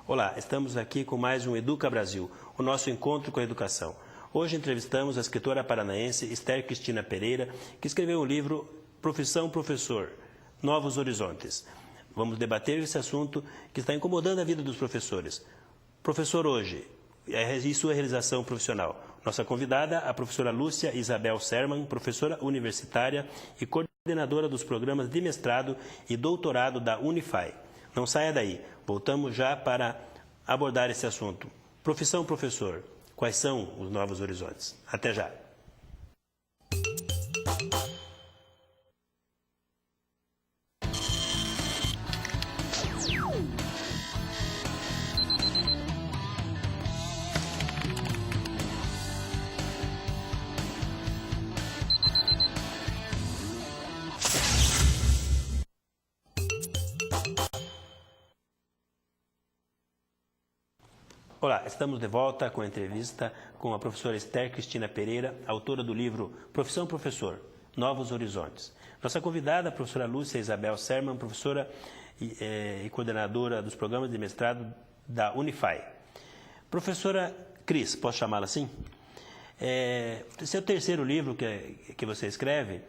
Olá, estamos aqui com mais um Educa Brasil, o nosso encontro com a educação. Hoje entrevistamos a escritora paranaense Esther Cristina Pereira, que escreveu o livro Profissão Professor, Novos Horizontes. Vamos debater esse assunto que está incomodando a vida dos professores. Professor hoje, e sua realização profissional. Nossa convidada, a professora Lúcia Isabel Serman, professora universitária e coordenadora dos programas de mestrado e doutorado da Unify. Não saia daí, voltamos já para abordar esse assunto. Profissão professor, quais são os novos horizontes? Até já. Olá, estamos de volta com a entrevista com a professora Esther Cristina Pereira, autora do livro Profissão Professor, Novos Horizontes. Nossa convidada, a professora Lúcia Isabel Serman, professora e coordenadora dos programas de mestrado da Unify. Professora Cris, posso chamá-la assim? Esse é o terceiro livro que você escreve,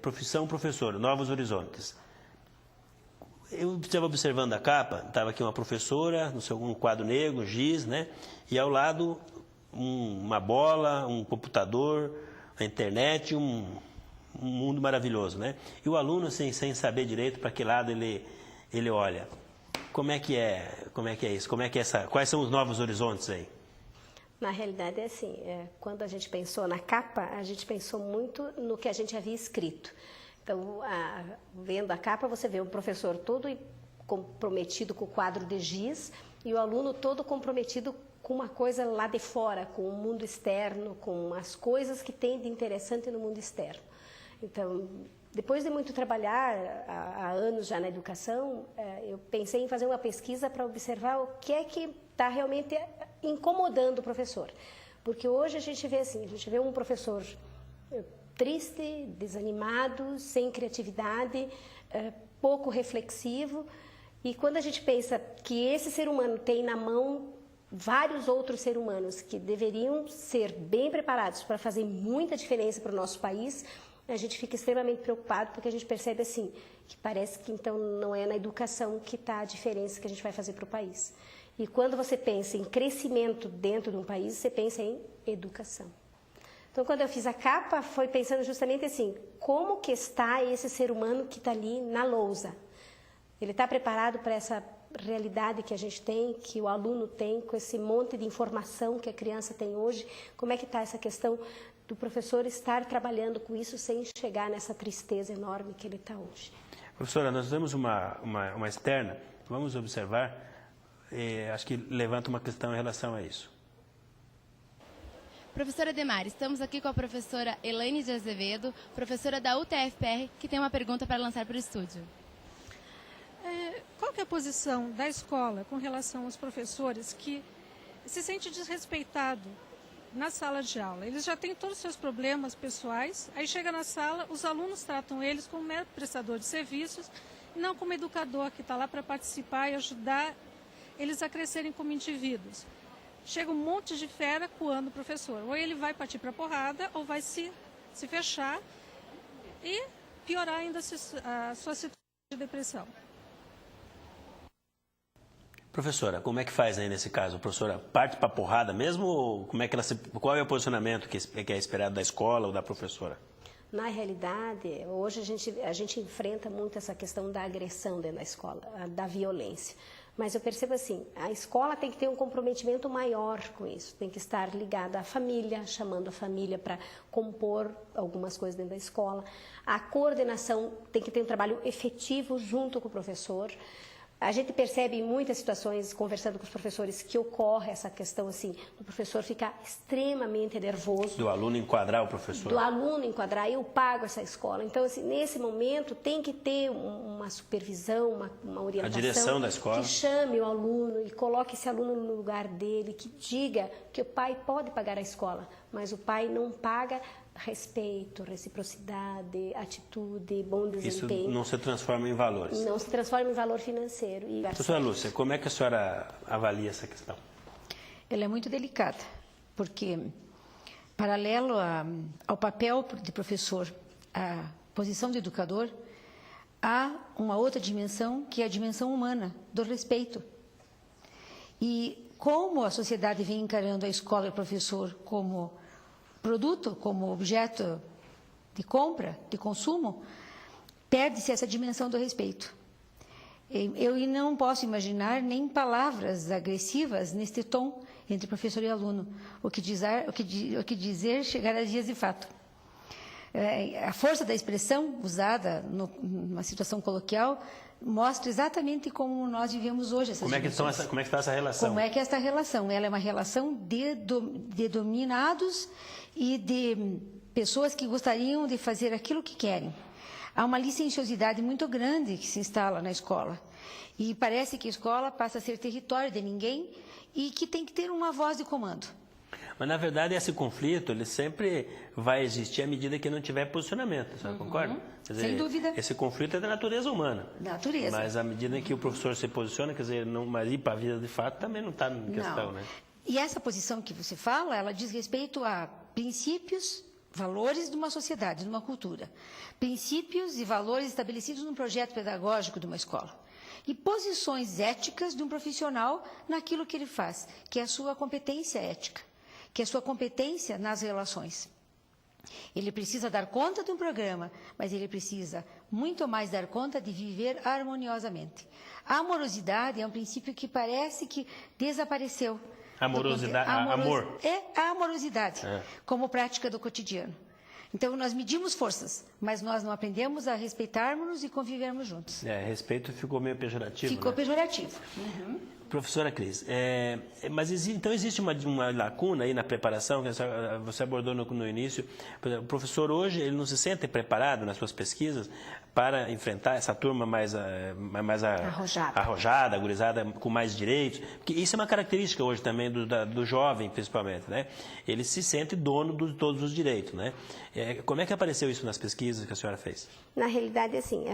Profissão Professor, Novos Horizontes. Eu estava observando a capa, estava aqui uma professora, um quadro negro, um giz, né? E ao lado uma bola, um computador, a internet, um mundo maravilhoso, né? E o aluno, sem saber direito para que lado ele olha. Como é que é isso? Quais são os novos horizontes aí? Na realidade é assim, quando a gente pensou na capa, a gente pensou muito no que a gente havia escrito. Então, vendo a capa, você vê o professor todo comprometido com o quadro de giz e o aluno todo comprometido com uma coisa lá de fora, com o mundo externo, com as coisas que tem de interessante no mundo externo. Então, depois de muito trabalhar há anos já na educação, eu pensei em fazer uma pesquisa para observar o que é que está realmente incomodando o professor. Porque hoje a gente vê um professor triste, desanimado, sem criatividade, pouco reflexivo. E quando a gente pensa que esse ser humano tem na mão vários outros seres humanos que deveriam ser bem preparados para fazer muita diferença para o nosso país, a gente fica extremamente preocupado porque a gente percebe assim, que parece que então não é na educação que está a diferença que a gente vai fazer para o país. E quando você pensa em crescimento dentro de um país, você pensa em educação. Então, quando eu fiz a capa, foi pensando justamente assim, como que está esse ser humano que está ali na lousa? Ele está preparado para essa realidade que a gente tem, que o aluno tem, com esse monte de informação que a criança tem hoje? Como é que está essa questão do professor estar trabalhando com isso sem chegar nessa tristeza enorme que ele está hoje? Professora, nós temos uma externa, vamos observar, acho que levanta uma questão em relação a isso. Professora Demar, estamos aqui com a professora Elaine de Azevedo, professora da UTFPR, que tem uma pergunta para lançar para o estúdio. Qual que é a posição da escola com relação aos professores que se sente desrespeitado na sala de aula? Eles já têm todos os seus problemas pessoais, aí chega na sala, os alunos tratam eles como mero prestador de serviços, não como educador que está lá para participar e ajudar eles a crescerem como indivíduos. Chega um monte de fera coando o professor. Ou ele vai partir para a porrada, ou vai se fechar e piorar ainda a sua situação de depressão. Professora, como é que faz aí nesse caso? A professora parte para a porrada mesmo? Ou qual é o posicionamento que é esperado da escola ou da professora? Na realidade, hoje a gente enfrenta muito essa questão da agressão dentro da escola, da violência. Mas eu percebo assim, a escola tem que ter um comprometimento maior com isso, tem que estar ligada à família, chamando a família para compor algumas coisas dentro da escola. A coordenação tem que ter um trabalho efetivo junto com o professor. A gente percebe em muitas situações, conversando com os professores, que ocorre essa questão assim, do professor ficar extremamente nervoso. Do aluno enquadrar o professor. Do aluno enquadrar, eu pago essa escola. Então, assim, nesse momento, tem que ter uma supervisão, uma orientação. A direção da escola. Que chame o aluno e coloque esse aluno no lugar dele, que diga que o pai pode pagar a escola, mas o pai não paga respeito, reciprocidade, atitude, bom desempenho. Isso não se transforma em valores. Não se transforma em valor financeiro. Professora Lúcia, como é que a senhora avalia essa questão? Ela é muito delicada, porque, paralelo ao papel de professor, à posição de educador, há uma outra dimensão, que é a dimensão humana, do respeito. E como a sociedade vem encarando a escola e o professor como produto, como objeto de compra, de consumo, perde-se essa dimensão do respeito. Eu não posso imaginar nem palavras agressivas neste tom entre professor e aluno, o que dizer chegar a dias de fato. A força da expressão usada numa situação coloquial mostra exatamente como nós vivemos hoje essas dimensões. Como é que está essa relação? Como é que esta relação? Ela é uma relação de dominados e de pessoas que gostariam de fazer aquilo que querem. Há uma licenciosidade muito grande que se instala na escola. E parece que a escola passa a ser território de ninguém e que tem que ter uma voz de comando. Mas, na verdade, esse conflito ele sempre vai existir à medida que não tiver posicionamento, a senhora concorda? Quer dizer, sem dúvida. Esse conflito é da natureza humana. Natureza. Mas, à medida que o professor se posiciona, quer dizer, mas ir para a vida de fato também não está em questão, né? E essa posição que você fala, ela diz respeito a princípios, valores de uma sociedade, de uma cultura. Princípios e valores estabelecidos num projeto pedagógico de uma escola. E posições éticas de um profissional naquilo que ele faz, que é a sua competência ética, que é a sua competência nas relações. Ele precisa dar conta de um programa, mas ele precisa muito mais dar conta de viver harmoniosamente. A amorosidade é um princípio que parece que desapareceu. Amorosidade, amor. É a amorosidade, como prática do cotidiano. Então, nós medimos forças, mas nós não aprendemos a respeitarmos e convivermos juntos. Respeito ficou meio pejorativo. Ficou pejorativo. Professora Cris, mas então existe uma lacuna aí na preparação, que você abordou no início. O professor hoje ele não se sente preparado nas suas pesquisas para enfrentar essa turma mais arrojada, gurizada, com mais direitos. Porque isso é uma característica hoje também do jovem, principalmente, né? Ele se sente dono de todos os direitos, né? Como é que apareceu isso nas pesquisas que a senhora fez? Na realidade, assim,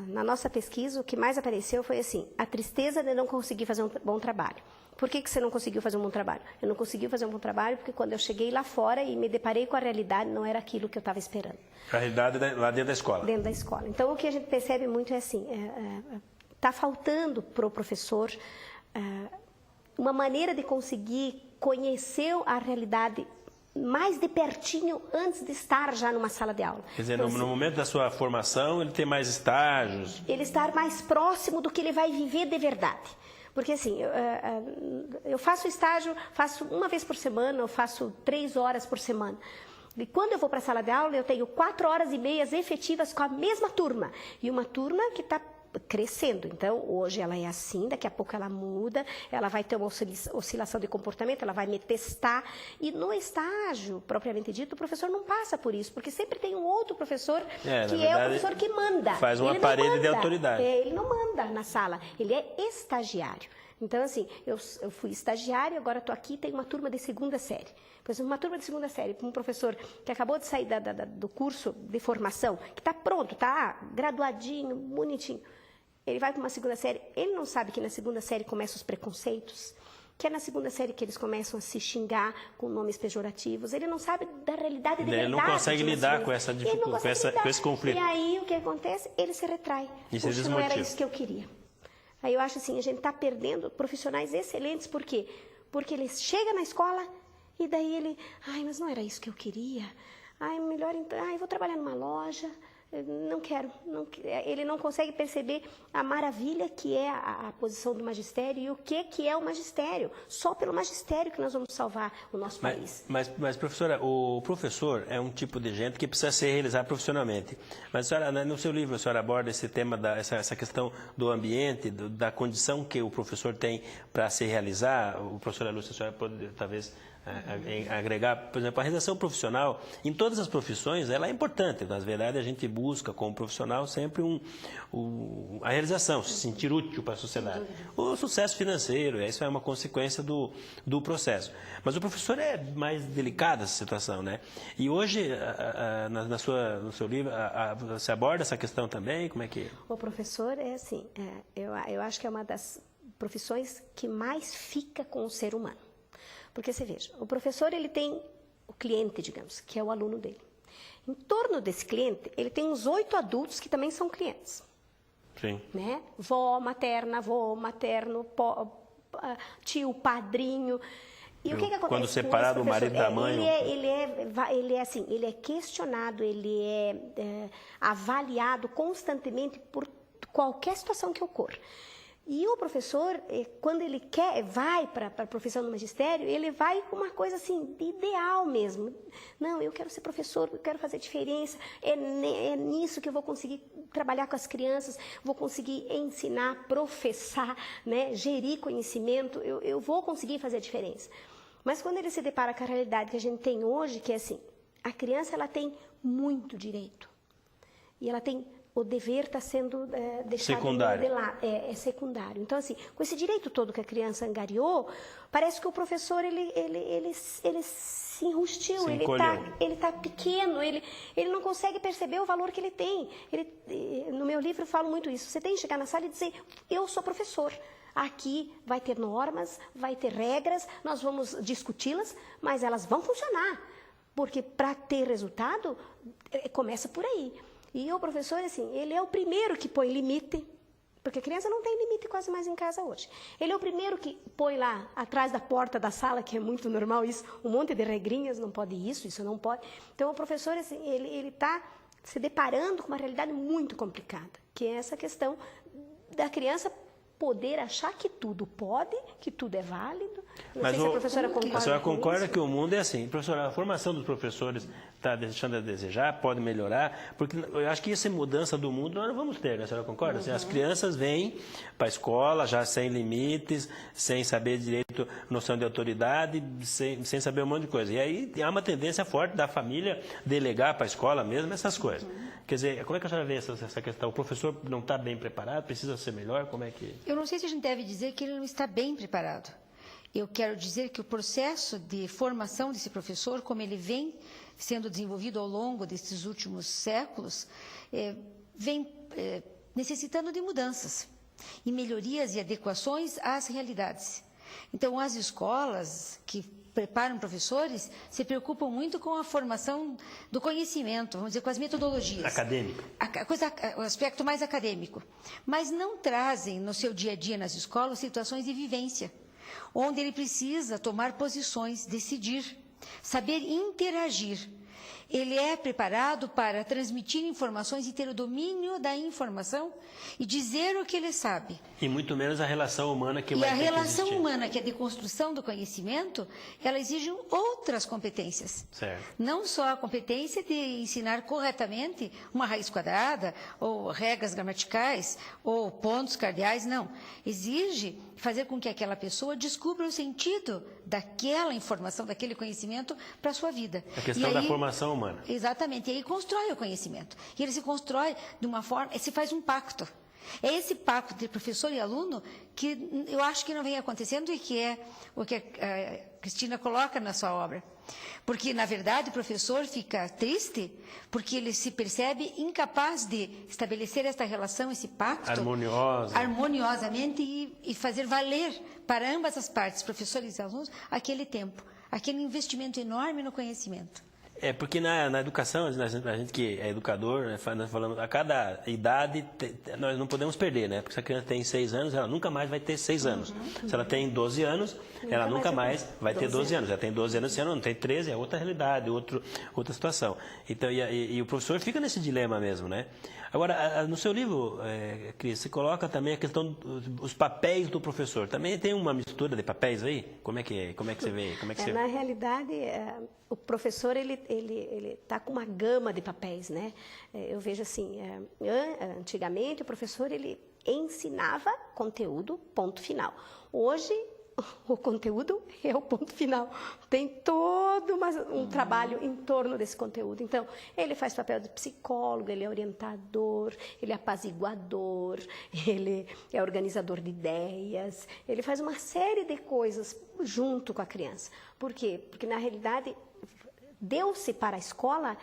na nossa pesquisa, o que mais apareceu foi assim, a tristeza de não conseguir fazer um bom trabalho. Por que você não conseguiu fazer um bom trabalho? Eu não consegui fazer um bom trabalho porque quando eu cheguei lá fora e me deparei com a realidade, não era aquilo que eu estava esperando. A realidade lá dentro da escola? Dentro da escola. Então, o que a gente percebe muito é assim, está faltando para o professor uma maneira de conseguir conhecer a realidade mais de pertinho antes de estar já numa sala de aula. Quer dizer, então, no momento da sua formação, ele tem mais estágios? Ele estar mais próximo do que ele vai viver de verdade. Porque, assim, eu faço estágio, faço uma vez por semana, eu faço 3 horas por semana. E quando eu vou para a sala de aula, eu tenho 4 horas e meias efetivas com a mesma turma. E uma turma que está crescendo. Então, hoje ela é assim, daqui a pouco ela muda, ela vai ter uma oscilação de comportamento, ela vai me testar. E no estágio, propriamente dito, o professor não passa por isso, porque sempre tem um outro professor que verdade, é o professor que manda. Faz uma parede de autoridade. Ele não manda na sala, ele é estagiário. Então, assim, eu fui estagiária, agora estou aqui, tem uma turma de 2ª série. Por exemplo, uma turma de 2ª série, um professor que acabou de sair do curso de formação, que está pronto, está graduadinho, bonitinho. Ele vai para uma 2ª série, ele não sabe que na 2ª série começam os preconceitos, que é na 2ª série que eles começam a se xingar com nomes pejorativos, ele não sabe da realidade de verdade. Ele não consegue lidar com essa dificuldade, com esse conflito. E aí, o que acontece? Ele se retrai. Puxa, não era isso que eu queria. Aí eu acho assim, a gente está perdendo profissionais excelentes, por quê? Porque ele chega na escola e daí ele, mas não era isso que eu queria. Melhor então, eu vou trabalhar numa loja. Não quero. Ele não consegue perceber a maravilha que é a posição do magistério e o que é o magistério. Só pelo magistério que nós vamos salvar o nosso país. Mas, professora, o professor é um tipo de gente que precisa se realizar profissionalmente. Mas, a senhora, no seu livro, a senhora aborda esse tema, essa questão do ambiente, da condição que o professor tem para se realizar. O professor Lúcia, a senhora pode, talvez, agregar, por exemplo, a realização profissional, em todas as profissões, ela é importante. Na verdade, a gente busca, como profissional, sempre a realização, se sentir útil para a sociedade. O sucesso financeiro, isso é uma consequência do processo. Mas o professor é mais delicada essa situação, né? E hoje, no seu livro, você aborda essa questão também? Como é que... O professor é assim, eu acho que é uma das profissões que mais fica com o ser humano. Porque você veja, o professor ele tem o cliente, digamos, que é o aluno dele. Em torno desse cliente, ele tem uns 8 adultos que também são clientes. Sim. Né? Vó materna, avô materno, tio, padrinho. E o que acontece? Quando separado o marido da mãe... Ele é assim, ele é questionado, ele é avaliado constantemente por qualquer situação que ocorra. E o professor, quando ele vai para a profissão do magistério, ele vai com uma coisa assim, ideal mesmo. Não, eu quero ser professor, eu quero fazer diferença, é nisso que eu vou conseguir trabalhar com as crianças, vou conseguir ensinar, professar, né, gerir conhecimento, eu vou conseguir fazer a diferença. Mas quando ele se depara com a realidade que a gente tem hoje, que é assim, a criança ela tem muito direito. E ela tem... O dever está sendo deixado secundário. De lado. É secundário. Então, assim, com esse direito todo que a criança angariou, parece que o professor ele se enrustiu, ele está pequeno, ele não consegue perceber o valor que ele tem. No meu livro eu falo muito isso. Você tem que chegar na sala e dizer, eu sou professor. Aqui vai ter normas, vai ter regras, nós vamos discuti-las, mas elas vão funcionar. Porque para ter resultado, começa por aí. E o professor, assim, ele é o primeiro que põe limite, porque a criança não tem limite quase mais em casa hoje. Ele é o primeiro que põe lá, atrás da porta da sala, que é muito normal isso, um monte de regrinhas, não pode isso não pode. Então, o professor, assim, ele está se deparando com uma realidade muito complicada, que é essa questão da criança poder achar que tudo pode, que tudo é válido. Não sei se a professora concorda. A senhora concorda que o mundo é assim. Professora, a formação dos professores está deixando a desejar, pode melhorar, porque eu acho que essa mudança do mundo nós não vamos ter, né? A senhora concorda? Assim, as crianças vêm para a escola já sem limites, sem saber direito, noção de autoridade, sem saber um monte de coisa. E aí há uma tendência forte da família delegar para a escola mesmo essas coisas. Quer dizer, como é que a senhora vê essa questão? O professor não está bem preparado, precisa ser melhor? Como é que... Eu não sei se a gente deve dizer que ele não está bem preparado. Eu quero dizer que o processo de formação desse professor, como ele vem sendo desenvolvido ao longo desses últimos séculos, vem necessitando de mudanças e melhorias e adequações às realidades. Então, as escolas que preparam professores se preocupam muito com a formação do conhecimento, vamos dizer, com as metodologias. Acadêmico. O aspecto mais acadêmico. Mas não trazem no seu dia a dia nas escolas situações de vivência, onde ele precisa tomar posições, decidir, saber interagir. Ele é preparado para transmitir informações e ter o domínio da informação e dizer o que ele sabe. E muito menos a relação humana que vai ter que existir. E a relação humana, que é de construção do conhecimento, ela exige outras competências. Certo. Não só a competência de ensinar corretamente uma raiz quadrada, ou regras gramaticais, ou pontos cardeais, não. Exige fazer com que aquela pessoa descubra o sentido daquela informação, daquele conhecimento para a sua vida. A questão da formação humana. Exatamente. E aí constrói o conhecimento. E ele se constrói de uma forma, se faz um pacto. É esse pacto de professor e aluno que eu acho que não vem acontecendo e que é o que a Cristina coloca na sua obra. Porque, na verdade, o professor fica triste porque ele se percebe incapaz de estabelecer esta relação, esse pacto... harmoniosamente e fazer valer para ambas as partes, professores e alunos, aquele tempo, aquele investimento enorme no conhecimento. É porque na educação, a gente que é educador, né, nós falamos, a cada idade nós não podemos perder, né? Porque se a criança tem 6 anos, ela nunca mais vai ter 6 anos. Se ela tem 12 anos, ela nunca mais vai ter 12 anos. Ela tem 12 anos, se ela não tem 13, é outra realidade, outra situação. Então, e o professor fica nesse dilema mesmo, né? Agora, no seu livro, Cris, você coloca também a questão dos papéis do professor. Também tem uma mistura de papéis aí? Como é que você vê? Como é que você... Na realidade, o professor ele está com uma gama de papéis, né? Eu vejo assim, antigamente o professor ele ensinava conteúdo, ponto final. Hoje o conteúdo é o ponto final. Tem todo um trabalho em torno desse conteúdo. Então, ele faz papel de psicólogo, ele é orientador, ele é apaziguador, ele é organizador de ideias, ele faz uma série de coisas junto com a criança. Por quê? Porque, na realidade, deu-se para a escola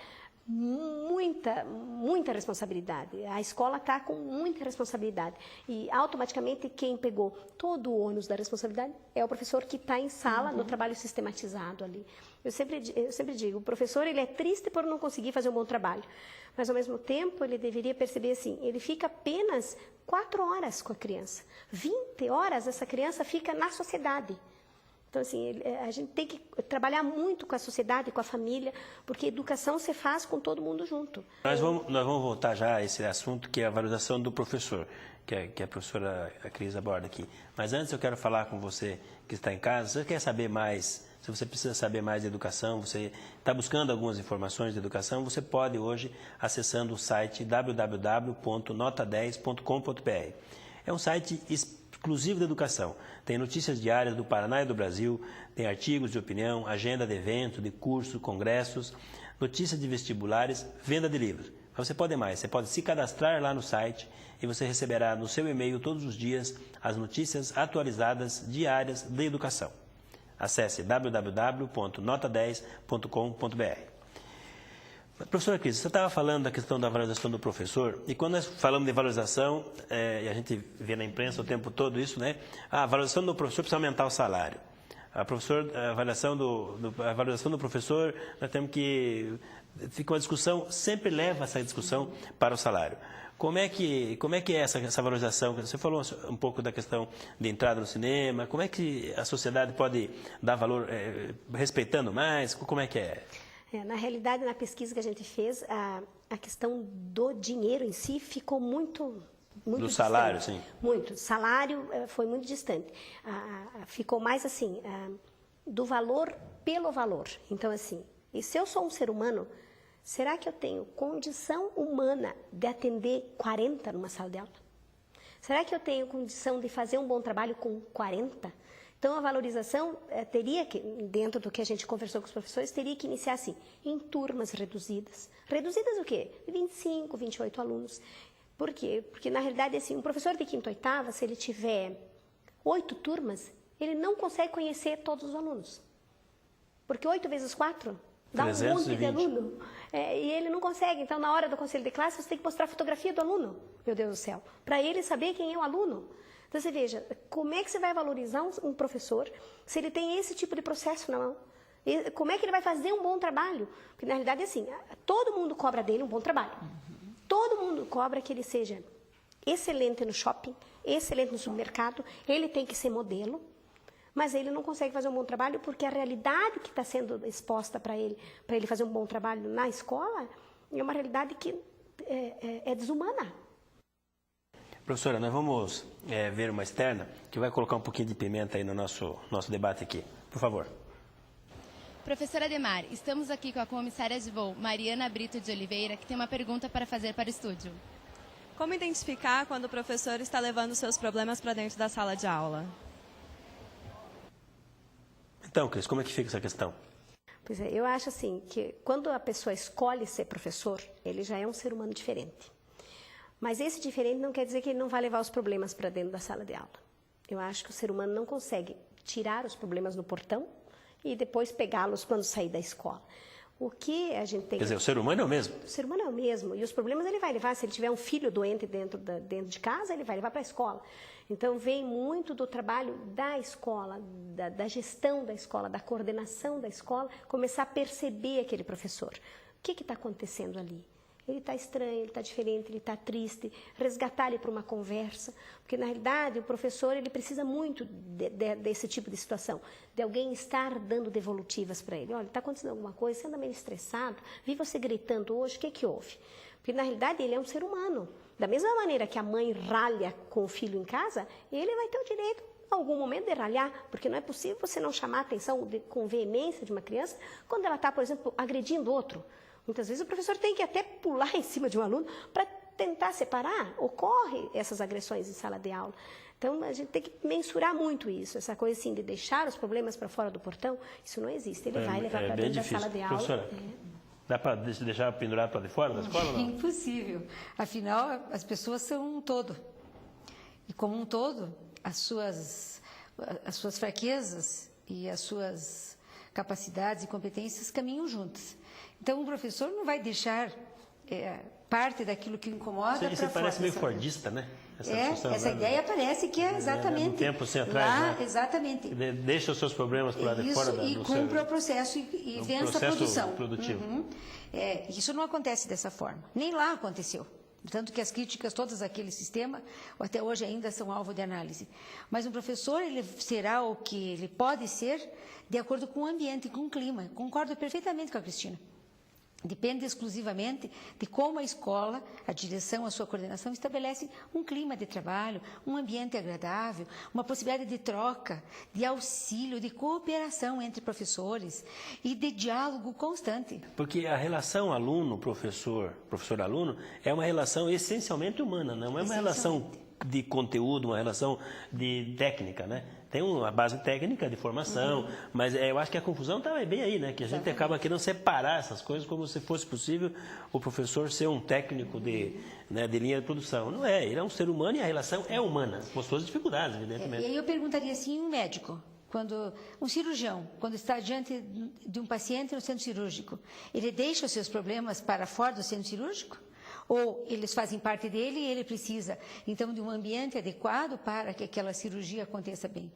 muita responsabilidade. A escola está com muita responsabilidade. E, automaticamente, quem pegou todo o ônus da responsabilidade é o professor que está em sala, no trabalho sistematizado ali. Eu sempre digo, o professor ele é triste por não conseguir fazer um bom trabalho. Mas, ao mesmo tempo, ele deveria perceber assim, ele fica apenas 4 horas com a criança. 20 horas essa criança fica na sociedade. Então, assim, a gente tem que trabalhar muito com a sociedade, com a família, porque educação se faz com todo mundo junto. Nós vamos voltar já a esse assunto, que é a valorização do professor, que a professora Cris aborda aqui. Mas antes eu quero falar com você que está em casa. Você quer saber mais, se você precisa saber mais de educação, você está buscando algumas informações de educação, você pode hoje acessando o site www.nota10.com.br. É um site exclusivo de educação. Tem notícias diárias do Paraná e do Brasil, tem artigos de opinião, agenda de evento, de curso, congressos, notícias de vestibulares, venda de livros. Mas você pode mais, você pode se cadastrar lá no site e você receberá no seu e-mail todos os dias as notícias atualizadas diárias de educação. Acesse www.nota10.com.br. Professora Cris, você estava falando da questão da valorização do professor, e quando nós falamos de valorização, e a gente vê na imprensa o tempo todo isso, né? A valorização do professor precisa aumentar o salário. A valorização do professor, nós temos que... Fica uma discussão, sempre leva essa discussão para o salário. Como é que é essa valorização? Você falou um pouco da questão de entrada no cinema, como é que a sociedade pode dar valor, respeitando mais? Como é que é? Na realidade, na pesquisa que a gente fez, a questão do dinheiro em si ficou muito do distante. Salário, sim. Muito. Salário foi muito distante. Ficou mais assim, do valor pelo valor. Então, assim, e se eu sou um ser humano, será que eu tenho condição humana de atender 40 numa sala de aula? Será que eu tenho condição de fazer um bom trabalho com 40? Então, a valorização teria que, dentro do que a gente conversou com os professores, teria que iniciar assim, em turmas reduzidas. Reduzidas o quê? 25, 28 alunos. Por quê? Porque, na realidade, assim, um professor de quinta ou oitava, se ele tiver 8 turmas, ele não consegue conhecer todos os alunos. Porque 8 vezes 4 dá 320. Um monte de aluno. E ele não consegue. Então, na hora do conselho de classe, você tem que mostrar a fotografia do aluno, meu Deus do céu, para ele saber quem é o aluno. Então, você veja, como é que você vai valorizar um professor se ele tem esse tipo de processo na mão? Como é que ele vai fazer um bom trabalho? Porque, na realidade, é assim, todo mundo cobra dele um bom trabalho. Todo mundo cobra que ele seja excelente no shopping, excelente no supermercado, ele tem que ser modelo, mas ele não consegue fazer um bom trabalho porque a realidade que está sendo exposta para ele fazer um bom trabalho na escola, é uma realidade que é desumana. Professora, nós vamos ver uma externa que vai colocar um pouquinho de pimenta aí no nosso debate aqui. Por favor. Professora Ademar, estamos aqui com a comissária de voo, Mariana Brito de Oliveira, que tem uma pergunta para fazer para o estúdio. Como identificar quando o professor está levando seus problemas para dentro da sala de aula? Então, Cris, como é que fica essa questão? Pois é, eu acho assim, que quando a pessoa escolhe ser professor, ele já é um ser humano diferente. Mas esse diferente não quer dizer que ele não vai levar os problemas para dentro da sala de aula. Eu acho que o ser humano não consegue tirar os problemas no portão e depois pegá-los quando sair da escola. O que a gente tem... Quer dizer, o ser humano é o mesmo? O ser humano é o mesmo. E os problemas ele vai levar, se ele tiver um filho doente dentro de casa, ele vai levar para a escola. Então, vem muito do trabalho da escola, da gestão da escola, da coordenação da escola, começar a perceber aquele professor. O que está acontecendo ali? Ele está estranho, ele está diferente, ele está triste, resgatar ele para uma conversa, porque na realidade o professor ele precisa muito desse tipo de situação, de alguém estar dando devolutivas para ele. Olha, está acontecendo alguma coisa, você anda meio estressado, vi você gritando hoje, o que houve? Porque na realidade ele é um ser humano. Da mesma maneira que a mãe ralha com o filho em casa, ele vai ter o direito, em algum momento, de ralhar, porque não é possível você não chamar a atenção com veemência de uma criança quando ela está, por exemplo, agredindo outro. Muitas vezes o professor tem que até pular em cima de um aluno para tentar separar, ocorre essas agressões em sala de aula. Então, a gente tem que mensurar muito isso. Essa coisa assim de deixar os problemas para fora do portão, isso não existe. Ele vai levar para dentro da sala de aula. Professora, dá para deixar pendurado para de fora da escola? Não? É impossível. Afinal, as pessoas são um todo. E como um todo, as suas fraquezas e as suas capacidades e competências caminham juntas. Então, o professor não vai deixar parte daquilo que o incomoda para fora. Isso parece meio fordista, né? Essa ideia parece que é exatamente... Um tempo assim atrás, lá, né? Exatamente. Deixa os seus problemas para lá de fora do e cumpra o processo e vença a produção. Produtivo. Isso não acontece dessa forma. Nem lá aconteceu. Tanto que as críticas, todas aquele sistema, até hoje ainda são alvo de análise. Mas um professor, ele será o que ele pode ser de acordo com o ambiente, com o clima. Concordo perfeitamente com a Cristina. Depende exclusivamente de como a escola, a direção, a sua coordenação estabelece um clima de trabalho, um ambiente agradável, uma possibilidade de troca, de auxílio, de cooperação entre professores e de diálogo constante. Porque a relação aluno-professor, professor-aluno, é uma relação essencialmente humana, não é uma relação de conteúdo, uma relação de técnica, né? Tem uma base técnica de formação, mas eu acho que a confusão está bem aí, né? Que a gente acaba querendo separar essas coisas como se fosse possível o professor ser um técnico de linha de produção. Não é, ele é um ser humano e a relação é humana, com suas dificuldades, evidentemente. E aí eu perguntaria assim, um médico, um cirurgião, quando está diante de um paciente no centro cirúrgico, ele deixa os seus problemas para fora do centro cirúrgico? Ou eles fazem parte dele e ele precisa, então, de um ambiente adequado para que aquela cirurgia aconteça bem.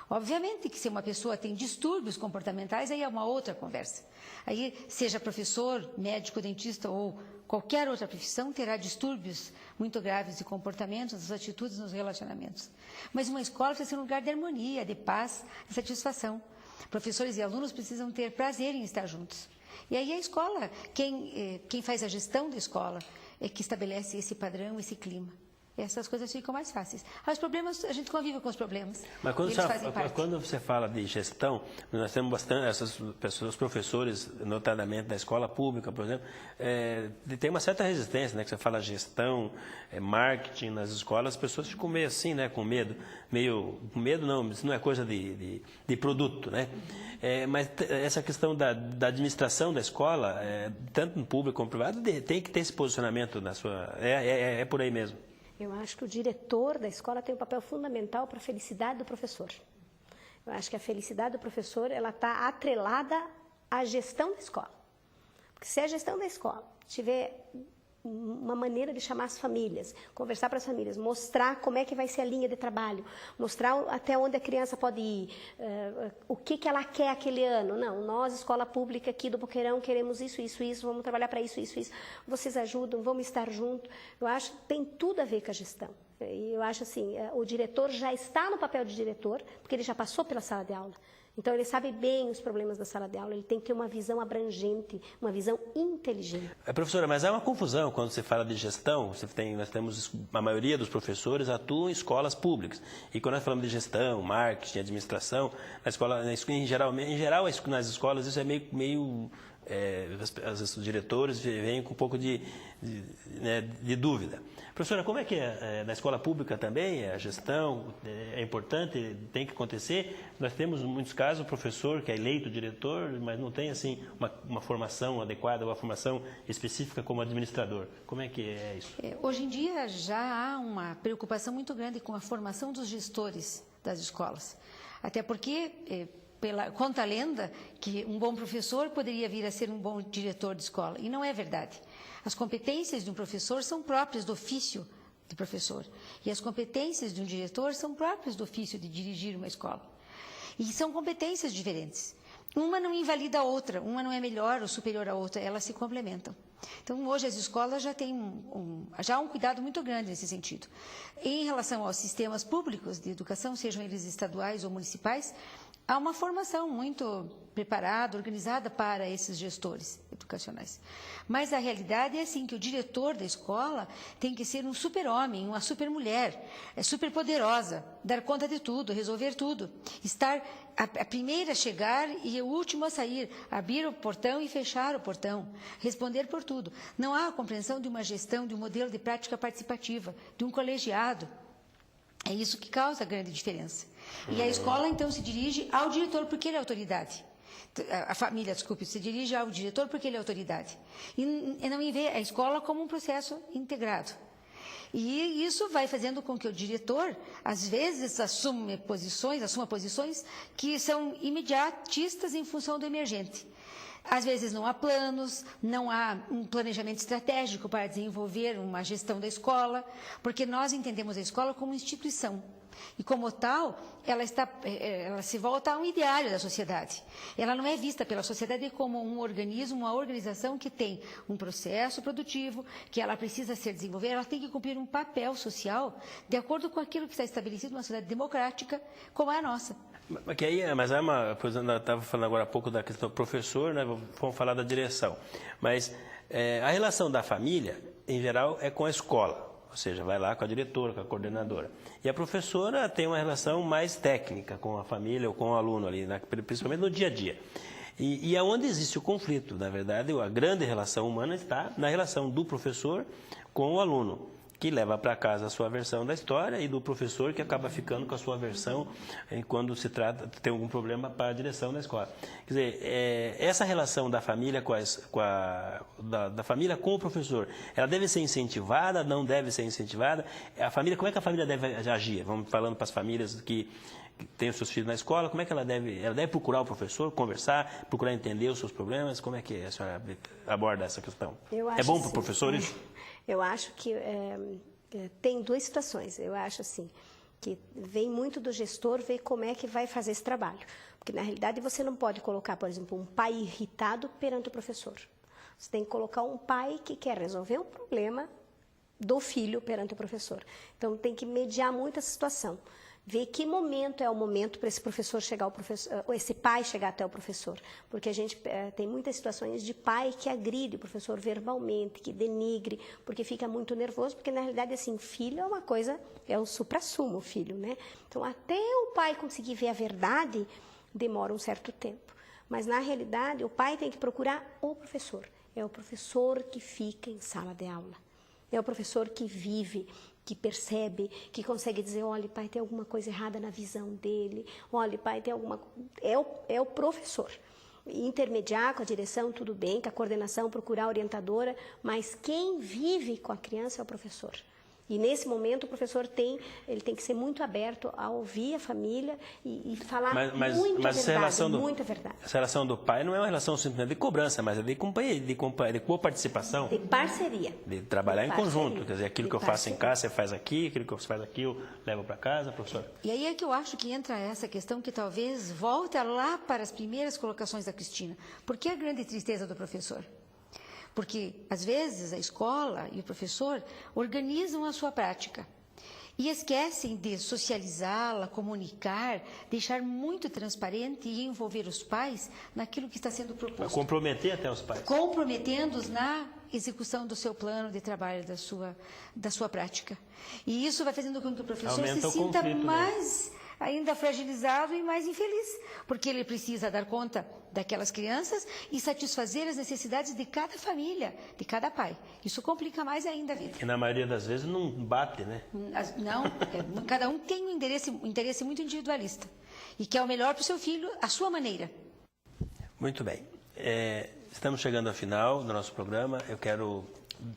Obviamente que se uma pessoa tem distúrbios comportamentais, aí é uma outra conversa. Aí, seja professor, médico, dentista ou qualquer outra profissão, terá distúrbios muito graves de comportamento, das atitudes nos relacionamentos. Mas uma escola precisa ser um lugar de harmonia, de paz, de satisfação. Professores e alunos precisam ter prazer em estar juntos. E aí a escola, quem faz a gestão da escola, é que estabelece esse padrão, esse clima. Essas coisas ficam mais fáceis. Os problemas, a gente convive com os problemas. Mas quando você fala de gestão, nós temos bastante, essas pessoas, professores, notadamente da escola pública, por exemplo, tem uma certa resistência, né? Que você fala gestão, marketing nas escolas, as pessoas ficam meio assim, né? Com medo. Com medo não, isso não é coisa de produto, né? Mas essa questão da administração da escola, tanto no público como no privado, tem que ter esse posicionamento na sua... É por aí mesmo. Eu acho que o diretor da escola tem um papel fundamental para a felicidade do professor. Eu acho que a felicidade do professor ela está atrelada à gestão da escola. Porque se a gestão da escola tiver uma maneira de chamar as famílias, conversar para as famílias, mostrar como é que vai ser a linha de trabalho, mostrar até onde a criança pode ir, o que ela quer aquele ano. Não, nós, escola pública aqui do Boqueirão, queremos isso, vamos trabalhar para isso. Vocês ajudam, vamos estar juntos. Eu acho que tem tudo a ver com a gestão. E eu acho assim, o diretor já está no papel de diretor, porque ele já passou pela sala de aula. Então, ele sabe bem os problemas da sala de aula, ele tem que ter uma visão abrangente, uma visão inteligente. Professora, mas há uma confusão quando você fala de gestão. Nós temos, a maioria dos professores atuam em escolas públicas. E quando nós falamos de gestão, marketing, administração, em geral, nas escolas, isso é meio os diretores vêm com um pouco de dúvida. Professora, como é que na escola pública também a gestão é importante, tem que acontecer? Nós temos, em muitos casos, o professor que é eleito diretor, mas não tem assim uma formação adequada, uma formação específica como administrador. Como é que é isso? Hoje em dia já há uma preocupação muito grande com a formação dos gestores das escolas. Até porque... conta a lenda que um bom professor poderia vir a ser um bom diretor de escola. E não é verdade. As competências de um professor são próprias do ofício de professor. E as competências de um diretor são próprias do ofício de dirigir uma escola. E são competências diferentes. Uma não invalida a outra, uma não é melhor ou superior à outra, elas se complementam. Então, hoje as escolas já têm um cuidado muito grande nesse sentido. Em relação aos sistemas públicos de educação, sejam eles estaduais ou municipais, há uma formação muito preparada, organizada para esses gestores. educacionais. Mas a realidade é assim, que o diretor da escola tem que ser um super-homem, uma super-mulher, super poderosa, dar conta de tudo, resolver tudo, estar a primeira a chegar e o último a sair, abrir o portão e fechar o portão, responder por tudo. Não há a compreensão de uma gestão, de um modelo de prática participativa, de um colegiado. É isso que causa a grande diferença. E a escola, então, se dirige ao diretor porque ele é autoridade. A família, desculpe, se dirige ao diretor porque ele é autoridade. E não vê a escola como um processo integrado. E isso vai fazendo com que o diretor, às vezes, assuma posições que são imediatistas em função do emergente. Às vezes não há planos, não há um planejamento estratégico para desenvolver uma gestão da escola, porque nós entendemos a escola como instituição. E como tal, ela se volta a um ideário da sociedade. Ela não é vista pela sociedade como um organismo, uma organização que tem um processo produtivo, que ela precisa ser desenvolvida, ela tem que cumprir um papel social de acordo com aquilo que está estabelecido numa sociedade democrática como é a nossa. Mas é uma coisa, eu estava falando agora há pouco da questão do professor, né? Vamos falar da direção. Mas a relação da família, em geral, é com a escola. Ou seja, vai lá com a diretora, com a coordenadora. E a professora tem uma relação mais técnica com a família ou com o aluno ali, principalmente no dia a dia. E aonde existe o conflito, na verdade, a grande relação humana está na relação do professor com o aluno, que leva para casa a sua versão da história, e do professor que acaba ficando com a sua versão quando se trata, tem algum problema para a direção da escola. Quer dizer, essa relação da família da família com o professor, ela deve ser incentivada, não deve ser incentivada? Como é que a família deve agir? Vamos falando para as famílias que têm os seus filhos na escola, como é que ela deve procurar o professor, conversar, procurar entender os seus problemas? Como é que a senhora aborda essa questão? É bom para o professor isso? Eu acho que tem duas situações. Eu acho assim, que vem muito do gestor ver como é que vai fazer esse trabalho. Porque, na realidade, você não pode colocar, por exemplo, um pai irritado perante o professor. Você tem que colocar um pai que quer resolver um problema do filho perante o professor. Então, tem que mediar muito essa situação. Ver que momento é o momento para esse professor chegar ao professor, ou esse pai chegar até o professor. Porque a gente tem muitas situações de pai que agride o professor verbalmente, que denigre, porque fica muito nervoso, porque na realidade, assim, filho é uma coisa, é o suprassumo, filho, né? Então, até o pai conseguir ver a verdade, demora um certo tempo. Mas, na realidade, o pai tem que procurar o professor. É o professor que fica em sala de aula. É o professor que vive, que percebe, que consegue dizer, olha, pai, tem alguma coisa errada na visão dele, olha, pai, tem alguma... É o professor. Intermediar com a direção, tudo bem, com a coordenação, procurar a orientadora, mas quem vive com a criança é o professor. E, nesse momento, o professor tem que ser muito aberto a ouvir a família e falar muita verdade. Essa relação do pai não é uma relação simplesmente de cobrança, mas é de coparticipação. De parceria. De trabalhar em conjunto. Quer dizer, aquilo que eu faço em casa, você faz aqui, aquilo que você faz aqui, eu levo para casa, professor. E aí é que eu acho que entra essa questão que talvez volte lá para as primeiras colocações da Cristina. Por que a grande tristeza do professor? Porque, às vezes, a escola e o professor organizam a sua prática e esquecem de socializá-la, comunicar, deixar muito transparente e envolver os pais naquilo que está sendo proposto. Comprometer até os pais. Comprometendo-os na execução do seu plano de trabalho, da sua prática. E isso vai fazendo com que o professor se sinta mais... ainda fragilizado e mais infeliz, porque ele precisa dar conta daquelas crianças e satisfazer as necessidades de cada família, de cada pai. Isso complica mais ainda a vida. E na maioria das vezes não bate, né? Não, cada um tem um interesse muito individualista e quer o melhor para o seu filho, à sua maneira. Muito bem. Estamos chegando ao final do nosso programa. Eu quero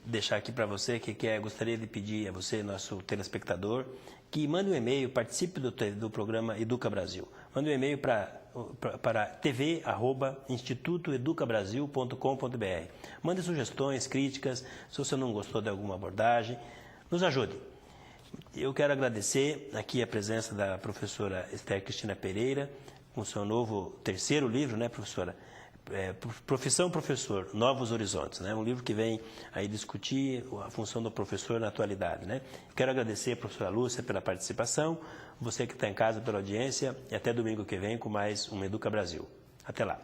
deixar aqui para você que gostaria de pedir a você, nosso telespectador, que mande um e-mail, participe do programa Educa Brasil. Mande um e-mail para tv@institutoeducabrasil.com.br. Mande sugestões, críticas, se você não gostou de alguma abordagem, nos ajude. Eu quero agradecer aqui a presença da professora Esther Cristina Pereira, com seu novo terceiro livro, né, professora? Profissão Professor, Novos Horizontes, né? Um livro que vem aí discutir a função do professor na atualidade, né? Quero agradecer a professora Lúcia pela participação, você que está em casa pela audiência, e até domingo que vem com mais um Educa Brasil. Até lá.